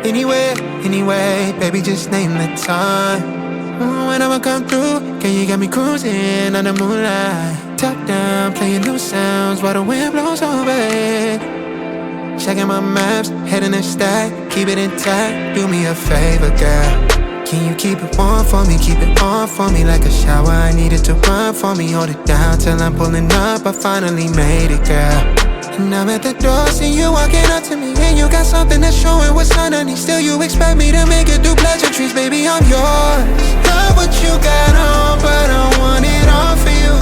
Anywhere, anyway, baby, just name the time. When I'ma come through, can you get me cruising under moonlight? Top down, playing new sounds while the wind blows overhead. Checking my maps, heading the stack, keep it intact. Do me a favor, girl. Can you keep it warm for me, keep it on for me like a shower? I need it to run for me, hold it down till I'm pulling up. I finally made it, girl. And I'm at the door, see you walking up to me, and you got something that's showing what's underneath. Still you expect me to make it through pleasantries, baby, I'm yours. Love what you got on, but I want it all for you.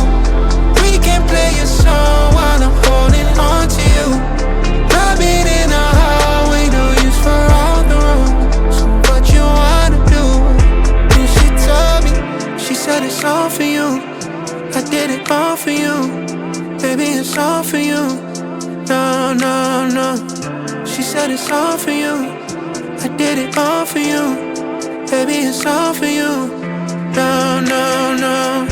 We can play a song while I'm holding on to you. Rubbing in the hallway, no use for all the rules. So what you wanna do? And she told me, she said it's all for you. I did it all for you, baby, it's all for you. No, no, no. She said it's all for you. I did it all for you, baby, it's all for you. No, no, no.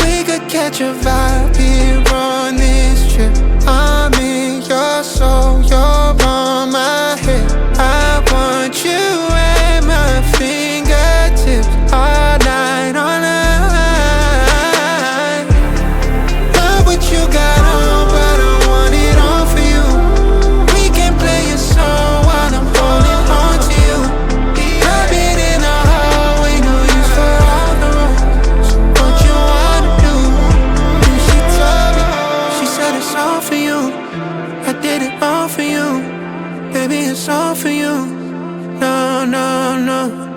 We could catch a vibe here on this trip. I'm in your soul, you're on my head. I want you at my fingertips all night, all night. Love what you got on, but I want it all for you. We can play a song while I'm holding on to you. Rubbing in the hallway, no use for all the rules. So what you wanna do? And she told me, she said it's all for you. I did it all for you, baby, it's all for you. No, no, no.